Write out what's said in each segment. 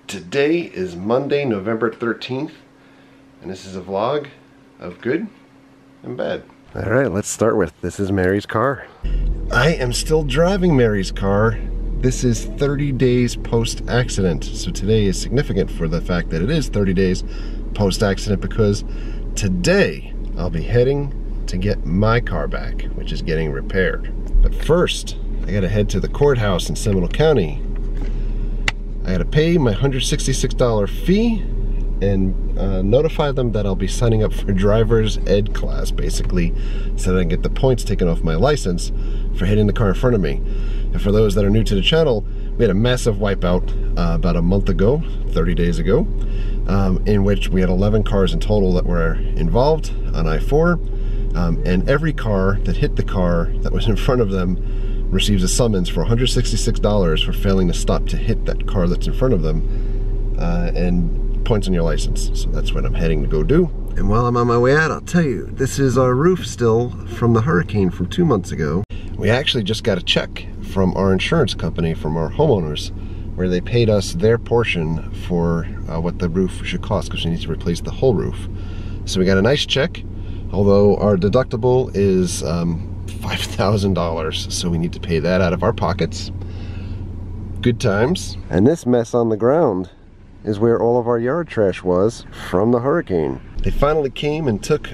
Today is Monday, November 13th, and this is a vlog of good and bad. Alright, let's start with, this is Mary's car. I am still driving Mary's car. This is 30 days post-accident, so today is significant for the fact that it is 30 days post-accident because today I'll be heading to get my car back, which is getting repaired. But first, I gotta head to the courthouse in Seminole County. I gotta pay my $166 fee and notify them that I'll be signing up for driver's ed class, basically, so that I can get the points taken off my license for hitting the car in front of me. And for those that are new to the channel, we had a massive wipeout about a month ago, 30 days ago, in which we had 11 cars in total that were involved on I-4, and every car that hit the car that was in front of them receives a summons for $166 for failing to stop to hit that car that's in front of them, and points on your license. So that's what I'm heading to go do. And while I'm on my way out, I'll tell you, this is our roof still from the hurricane from 2 months ago. We actually just got a check from our insurance company, from our homeowners, where they paid us their portion for what the roof should cost, because we need to replace the whole roof. So we got a nice check, although our deductible is $5,000, so we need to pay that out of our pockets. Good times. And this mess on the ground is where all of our yard trash was from the hurricane. They finally came and took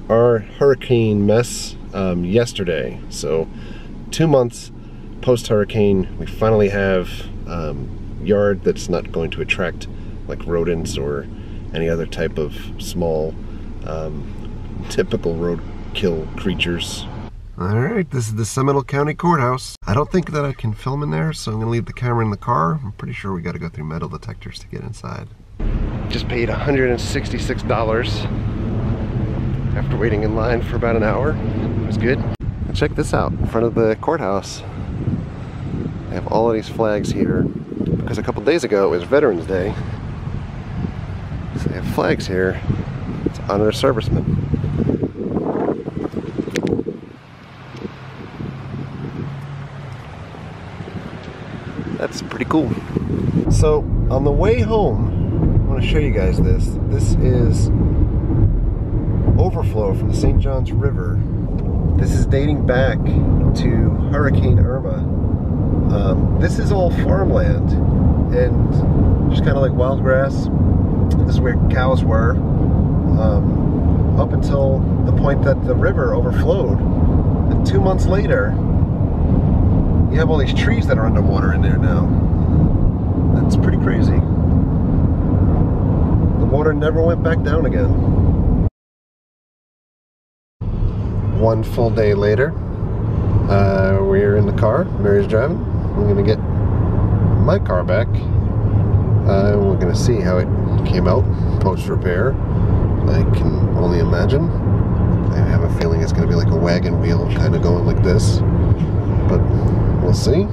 our hurricane mess yesterday. So 2 months post-hurricane, we finally have yard that's not going to attract like rodents or any other type of small typical roadkill creatures. Alright, this is the Seminole County Courthouse. I don't think that I can film in there, so I'm gonna leave the camera in the car. I'm pretty sure we gotta go through metal detectors to get inside. Just paid $166 after waiting in line for about an hour. It was good. And check this out, in front of the courthouse. I have all of these flags here, because a couple days ago it was Veterans Day. So they have flags here to honor servicemen. That's pretty cool. So on the way home, I want to show you guys this. This is overflow from the St. Johns River. This is dating back to Hurricane Irma. This is all farmland and just kind of like wild grass. This is where cows were up until the point that the river overflowed. And 2 months later, you have all these trees that are underwater in there now. That's pretty crazy. The water never went back down again. One full day later, we're in the car. Mary's driving. We're gonna get my car back. We're gonna see how it came out post-repair. I can only imagine. I have a feeling it's gonna be like a wagon wheel kind of going like this. But we'll see,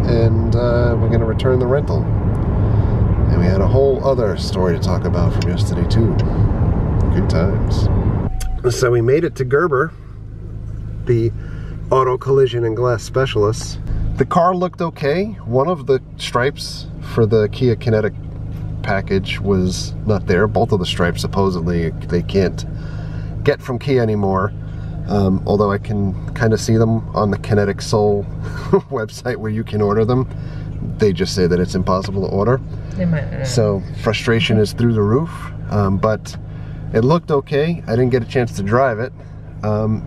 and we're going to return the rental. And we had a whole other story to talk about from yesterday too. Good times. So we made it to Gerber, the auto collision and glass specialist. The car looked okay. One of the stripes for the Kia Kinetic package was not there. Both of the stripes supposedly they can't get from Kia anymore. Although I can kind of see them on the Kinetic Soul website where you can order them. They just say that it's impossible to order. They might, so frustration is through the roof. But it looked okay. I didn't get a chance to drive it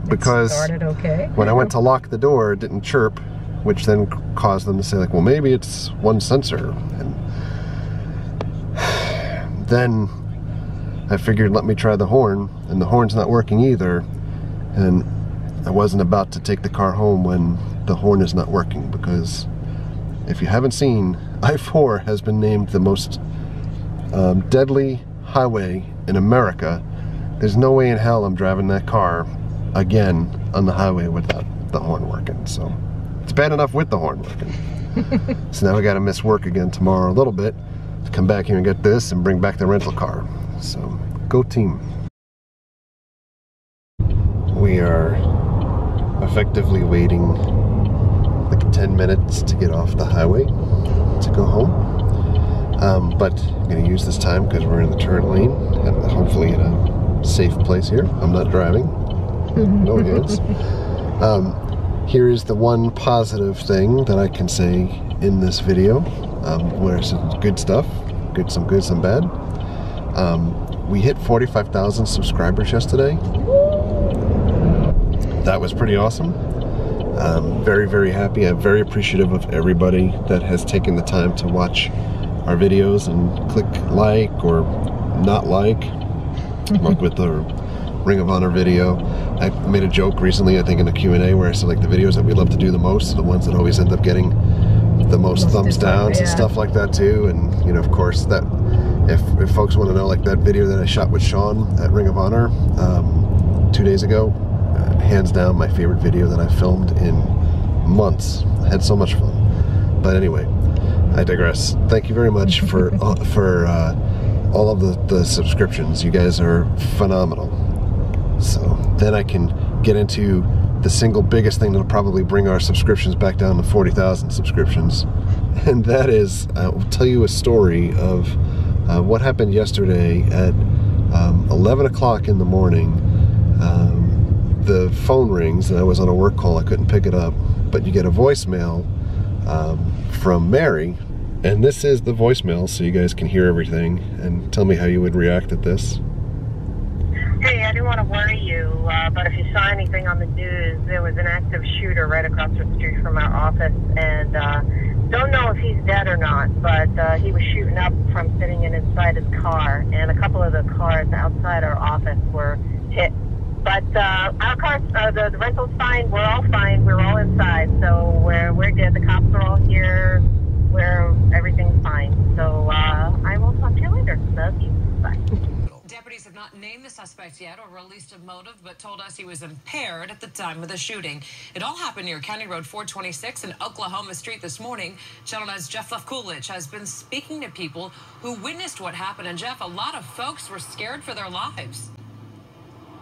because started okay. When I went to lock the door, it didn't chirp, which then caused them to say like, well, maybe it's one sensor. And then I figured, let me try the horn, and the horn's not working either. And I wasn't about to take the car home when the horn is not working, because if you haven't seen, I-4 has been named the most deadly highway in America. There's no way in hell I'm driving that car again on the highway without the horn working. So it's bad enough with the horn working. So now I gotta miss work again tomorrow a little bit to come back here and get this and bring back the rental car. So go team. We are effectively waiting like 10 minutes to get off the highway to go home. But I'm going to use this time because we're in the turn lane and hopefully in a safe place here. I'm not driving. No hands. Here is the one positive thing that I can say in this video, where some good stuff, some good, some bad. We hit 45,000 subscribers yesterday. That was pretty awesome. Very, very happy. I'm very appreciative of everybody that has taken the time to watch our videos and click like or not like with the Ring of Honor video. I made a joke recently, I think in a Q&A, where I said like the videos that we love to do the most are the ones that always end up getting the most thumbs downs and stuff like that too. And you know, of course, that if folks want to know, like that video that I shot with Sean at Ring of Honor 2 days ago, hands down my favorite video that I filmed in months. I had so much fun. But anyway, I digress. Thank you very much for all of the subscriptions. You guys are phenomenal. So then I can get into the single biggest thing that'll probably bring our subscriptions back down to 40,000 subscriptions. And that is, I'll tell you a story of what happened yesterday at 11 o'clock in the morning. The phone rings and I was on a work call, I couldn't pick it up, but you get a voicemail from Mary, and this is the voicemail so you guys can hear everything and tell me how you would react at this. Hey, I didn't want to worry you, but if you saw anything on the news, there was an active shooter right across the street from our office, and don't know if he's dead or not, but he was shooting up from sitting inside his car, and a couple of the cars outside our office were hit. But our cars, the rental's fine, we're all fine, we're all inside, so we're good, the cops are all here, everything's fine. So I will talk to you later. Love you. Bye. Deputies have not named the suspect yet or released a motive, but told us he was impaired at the time of the shooting. It all happened near County Road 426 and Oklahoma Street this morning. Channel 9's Jeff Lefkulich has been speaking to people who witnessed what happened. And Jeff, a lot of folks were scared for their lives.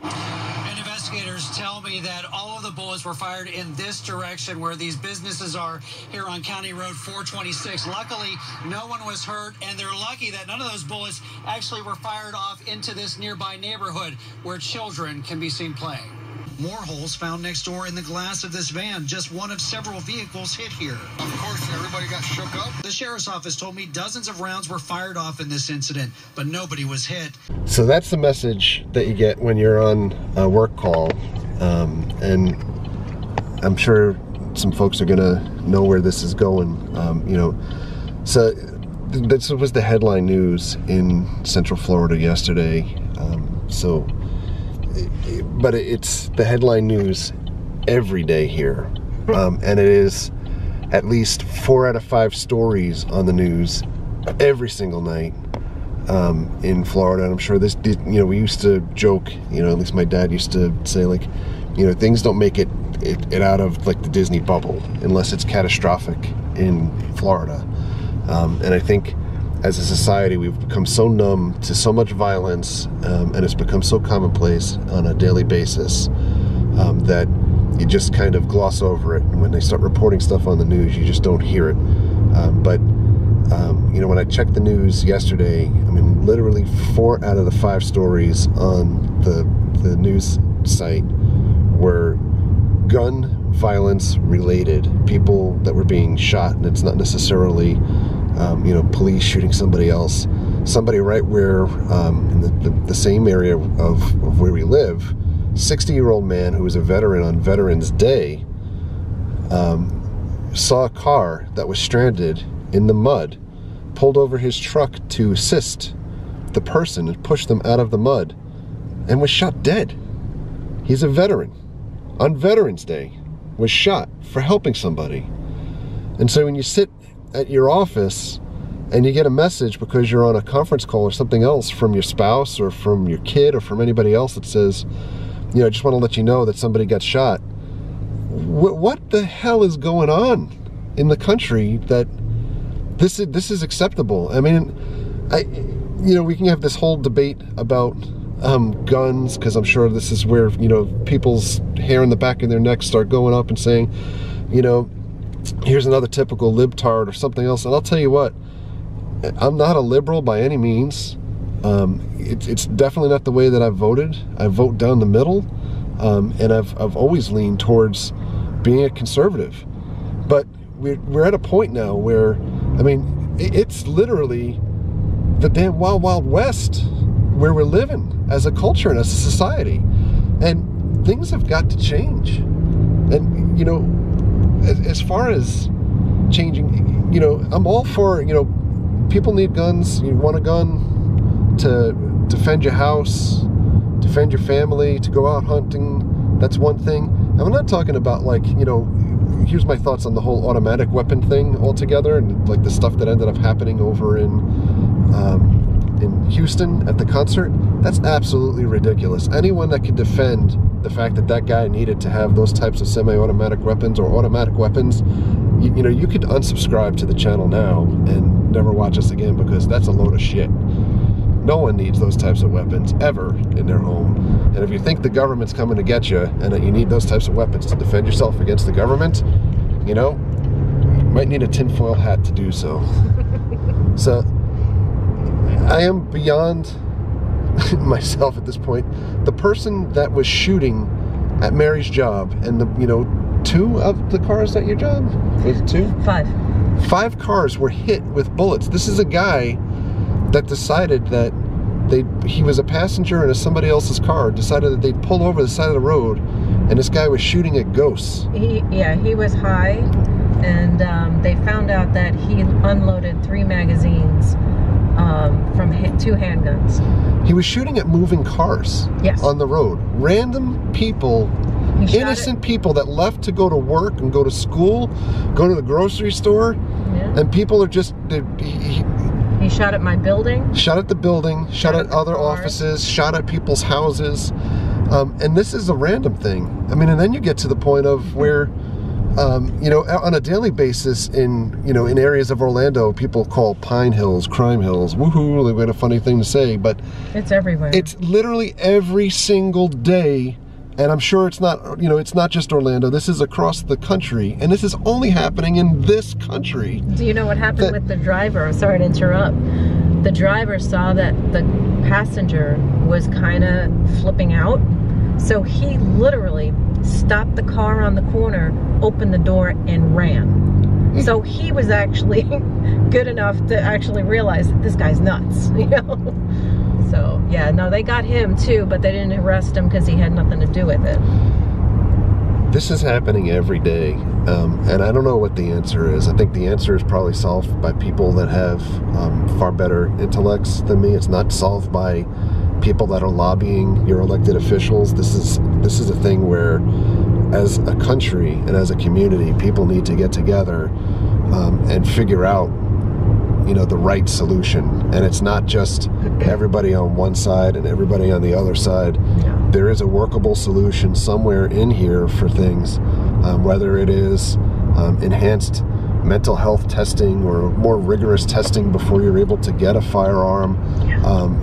And investigators tell me that all of the bullets were fired in this direction where these businesses are here on County Road 426. Luckily, no one was hurt, and they're lucky that none of those bullets actually were fired off into this nearby neighborhood where children can be seen playing. More holes found next door in the glass of this van, just one of several vehicles hit here. Of course, everybody got shook up. The sheriff's office told me dozens of rounds were fired off in this incident, but nobody was hit. So that's the message that you get when you're on a work call, and I'm sure some folks are gonna know where this is going. You know, so this was the headline news in Central Florida yesterday. But it's the headline news every day here, and it is at least 4 out of 5 stories on the news every single night in Florida. And I'm sure this, you know, we used to joke, you know, at least my dad used to say, like, you know, things don't make it out of like the Disney bubble unless it's catastrophic in Florida. And I think as a society, we've become so numb to so much violence, and it's become so commonplace on a daily basis that you just kind of gloss over it. And when they start reporting stuff on the news, you just don't hear it. But you know, when I checked the news yesterday, I mean, literally 4 out of the 5 stories on the news site were gun violence related. People that were being shot, and it's not necessarily you know, police shooting somebody else. Somebody right where, in the same area of where we live, 60-year-old man who was a veteran on Veterans Day saw a car that was stranded in the mud, pulled over his truck to assist the person and push them out of the mud, and was shot dead. He's a veteran. On Veterans Day, was shot for helping somebody. And so when you sit at your office and you get a message because you're on a conference call or something else from your spouse or from your kid or from anybody else that says, you know, I just want to let you know that somebody got shot. What the hell is going on in the country that this is acceptable? I mean, you know, we can have this whole debate about guns, because I'm sure this is where, you know, people's hair in the back of their necks start going up and saying, you know, here's another typical libtard or something else. And I'll tell you what, I'm not a liberal by any means. It's definitely not the way that I've voted. I vote down the middle, and I've always leaned towards being a conservative. But we're at a point now where, I mean, it's literally the damn wild, wild west where we're living as a culture and as a society. And things have got to change. And, you know, as far as changing, you know, I'm all for, you know, people need guns. You want a gun to defend your house, defend your family, to go out hunting. That's one thing. And I'm not talking about, like, you know, here's my thoughts on the whole automatic weapon thing altogether, and like the stuff that ended up happening over in Houston at the concert. That's absolutely ridiculous. Anyone that can defend the fact that that guy needed to have those types of semi-automatic weapons or automatic weapons, you know, you could unsubscribe to the channel now and never watch us again, because that's a load of shit. No one needs those types of weapons ever in their home. And if you think the government's coming to get you and that you need those types of weapons to defend yourself against the government, you know, you might need a tinfoil hat to do so. So I am beyond myself at this point. The person that was shooting at Mary's job, and the, you know, 2 of the cars at your job? Was it 2? 5. 5 cars were hit with bullets. This is a guy that decided that he was a passenger in somebody else's car, decided that they'd pull over the side of the road, and this guy was shooting at ghosts. He was high, and they found out that he unloaded 3 magazines from 2 handguns. He was shooting at moving cars. Yes. On the road. Random people, innocent people that left to go to work and go to school, go to the grocery store, and people are just... He shot at my building. Shot at the building, shot at other offices, shot at people's houses. And this is a random thing. I mean, and then you get to the point of where, you know, on a daily basis in areas of Orlando, people call Pine Hills crime hills. Woohoo, they've got a funny thing to say, but it's everywhere. It's literally every single day. And I'm sure it's not, you know, it's not just Orlando. This is across the country, and this is only happening in this country. Do you know what happened with the driver? I'm sorry to interrupt. The driver saw that the passenger was kind of flipping out, so he literally stopped the car on the corner, opened the door, and ran. So he was actually good enough to actually realize that this guy's nuts, you know? So, yeah, no, they got him too, but they didn't arrest him because he had nothing to do with it. This is happening every day, and I don't know what the answer is. I think the answer is probably solved by people that have far better intellects than me. It's not solved by people that are lobbying your elected officials. This is a thing where, as a country and as a community, people need to get together and figure out, you know, the right solution. And it's not just everybody on one side and everybody on the other side. Yeah. There is a workable solution somewhere in here for things, whether it is enhanced mental health testing or more rigorous testing before you're able to get a firearm.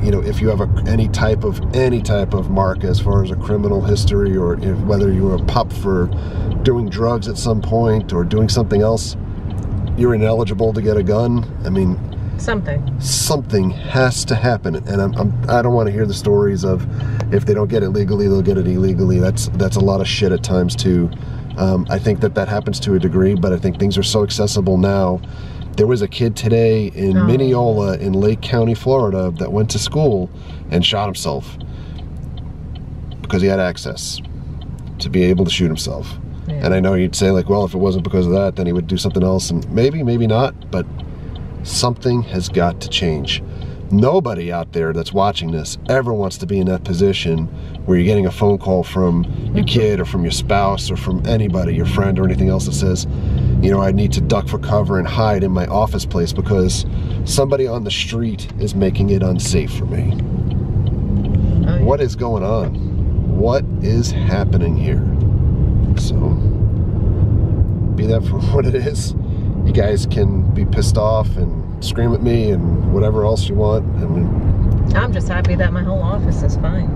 You know, if you have any type of mark as far as a criminal history, or whether you were a pup for doing drugs at some point or doing something else, you're ineligible to get a gun. I mean, something has to happen. And I don't want to hear the stories of, if they don't get it legally, they'll get it illegally. That's a lot of shit at times too. I think that happens to a degree, but I think things are so accessible now. There was a kid today in Mineola in Lake County, Florida, that went to school and shot himself because he had access to be able to shoot himself. Yeah. And I know you'd say, like, well, if it wasn't because of that, then he would do something else, and maybe not, but something has got to change. Nobody out there that's watching this ever wants to be in that position where you're getting a phone call from your kid or from your spouse or from anybody, your friend or anything else, that says, you know, I need to duck for cover and hide in my office place because somebody on the street is making it unsafe for me. What is going on? What is happening here? So, be that for what it is. You guys can be pissed off and scream at me and whatever else you want. I mean, I'm just happy that my whole office is fine.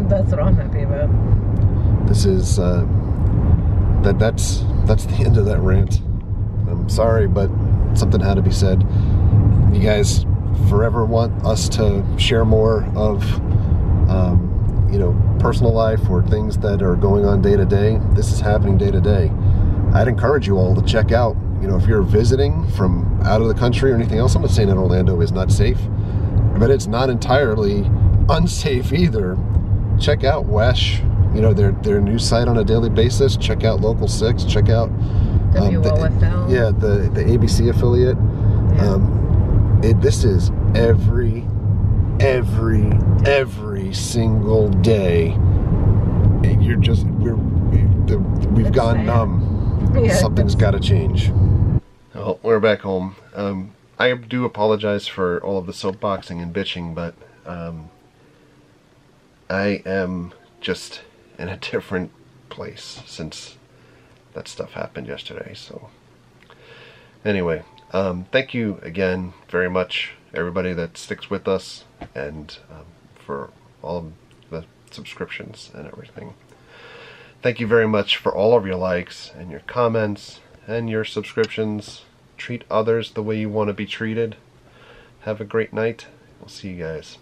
That's what I'm happy about. This is that's the end of that rant. I'm sorry, but something had to be said. you guys forever want us to share more of, you know, personal life or things that are going on day to day, this is happening day to day. I'd encourage you all to check out, you know, if you're visiting from out of the country or anything else. I'm not saying that Orlando is not safe, but it's not entirely unsafe either. Check out WESH, you know, their news site on a daily basis. Check out Local 6. Check out WOFL. the ABC affiliate. Yeah. This is every single day. We've gone numb. Yeah, something's got to change. Well, we're back home. I do apologize for all of the soapboxing and bitching, but I am just in a different place since that stuff happened yesterday. So anyway, thank you again very much, everybody that sticks with us, and for all of the subscriptions and everything. Thank you very much for all of your likes and your comments and your subscriptions. Treat others the way you want to be treated. Have a great night. We'll see you guys.